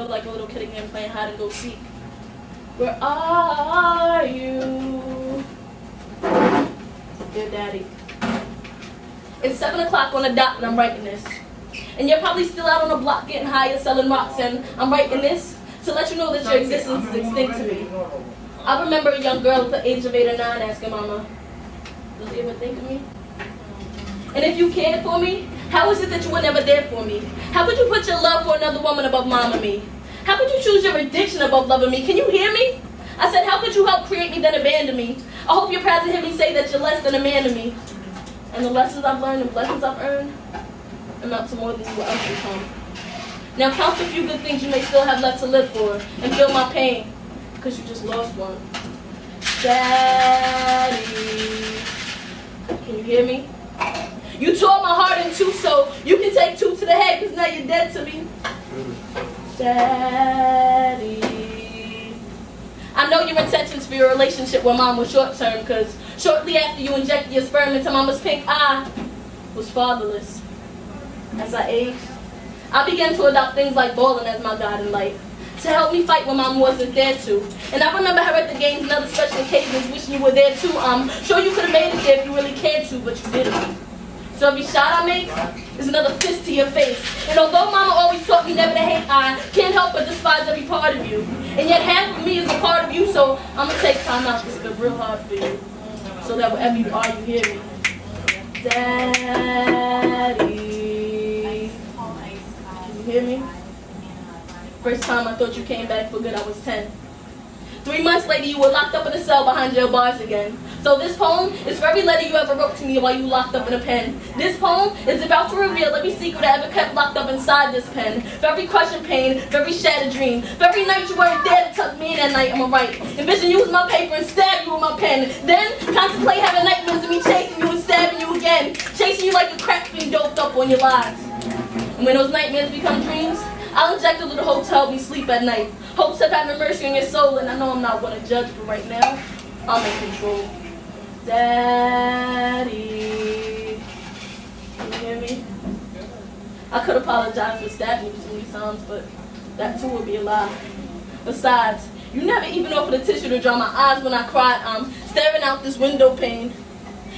feel like a little kid again playing hide and go seek. Where are you? Dear Daddy. It's 7 o'clock on the dot and I'm writing this. And you're probably still out on the block getting higher, selling rocks, and I'm writing this to let you know that your existence is extinct to me. I remember a young girl at the age of 8 or 9 asking Mama, does he ever think of me? And if you cared for me, how is it that you were never there for me? How could you put your love for another woman above Mom and me? How could you choose your addiction above loving me? Can you hear me? I said, how could you help create me then abandon me? I hope you're proud to hear me say that you're less than a man to me. And the lessons I've learned and blessings I've earned amount to more than you will ever become. Now count the few good things you may still have left to live for and feel my pain, because you just lost one. Daddy, can you hear me? You tore my heart in two, so you can take 2 to the head, because now you're dead to me. Daddy, I know your intentions for your relationship with Mom were short-term, because shortly after you injected your sperm into Mama's pink eye, was fatherless. As I aged, I began to adopt things like bowling as my God in life, to help me fight when Mom wasn't there to. And I remember her at the games and other special occasions wishing you were there too. Sure you could have made it there if you really cared to, but you didn't. So every shot I make is another fist to your face. And although Mama always taught me never to hate, I can't help but despise every part of you. And yet half of me is a part of you, so I'm going to take time out to spit real hard for you, so that wherever you are, you hear me. Daddy. Can you hear me? First time I thought you came back for good, I was 10. 3 months later, you were locked up in a cell behind jail bars again. So this poem is for every letter you ever wrote to me while you locked up in a pen. This poem is about to reveal every secret I ever kept locked up inside this pen. For every crush and pain, for every shattered dream, for every night you weren't there to tuck me in at night, I'ma write. Envision you with my paper and stab you with my pen. Then contemplate having nightmares of me chasing you and stabbing you again. Chasing you like a crack fiend doped up on your lies. And when those nightmares become dreams, I'll inject a little hope to help me sleep at night. Hopes of having mercy on your soul, and I know I'm not one to judge, but right now, I'm in control. Daddy, can you hear me? I could apologize for stabbing you so many times, but that too would be a lie. Besides, you never even offered a tissue to dry my eyes when I cried. I'm staring out this window pane.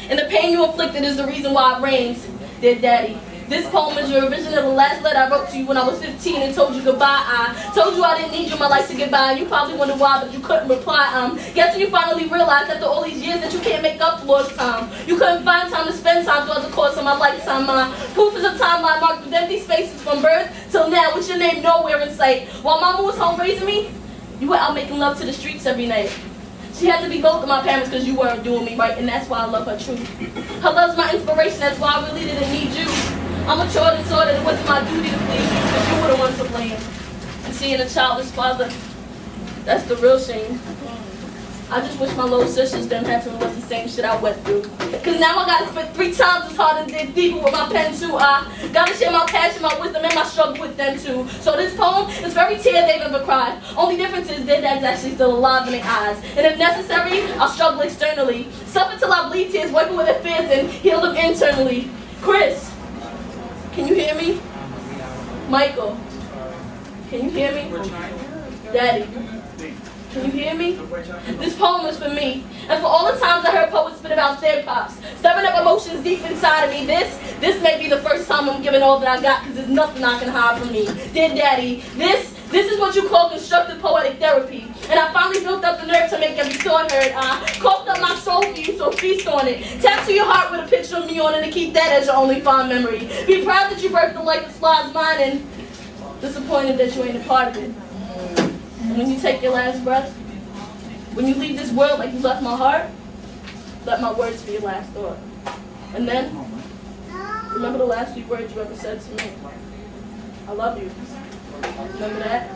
And the pain you inflicted is the reason why it rains. Dear Daddy, this poem is your revision of the last letter I wrote to you when I was 15 and told you goodbye. I told you I didn't need you in my life to get by, and you probably wondered why, but you couldn't reply. Guess when you finally realized after all these years that you can't make up for lost time. You couldn't find time to spend time throughout the course of my lifetime. My proof is a timeline marked with empty spaces from birth till now, with your name nowhere in sight. While Mama was home raising me, you were out making love to the streets every night. She had to be both of my parents because you weren't doing me right, and that's why I love her truth. Her love's my inspiration, that's why I really didn't need you. I'm mature and saw that it wasn't my duty to please you, because you were the one to blame. And seeing a childless father, that's the real shame. I just wish my little sisters didn't have to live the same shit I went through. Because now I gotta spit 3 times as hard and dig deeper with my pen too. I gotta share my passion, my wisdom, and my struggle with them too. So this poem is for every tear they've ever cried. Only difference is their dad's actually still alive in their eyes. And if necessary, I'll struggle externally. Suffer till I bleed tears, wipe away their fears, and heal them internally. Chris, can you hear me? Michael, can you hear me? Daddy, can you hear me? This poem is for me, and for all the times I heard poets spit about their pops, stirring up emotions deep inside of me. This may be the first time I'm giving all that I got, because there's nothing I can hide from me. Dear Daddy, this is what you call constructive poetic therapy, and I finally built up the nerve to make every thought heard. I coughed up my soul for you, so feast on it. Tap to your heart with a picture of me on it, and keep that as your only fond memory. Be proud that you birthed the life that slides mine, and disappointed that you ain't a part of it. And when you take your last breath, when you leave this world like you left my heart, let my words be your last thought. And then, remember the last few words you ever said to me. I love you. Remember that?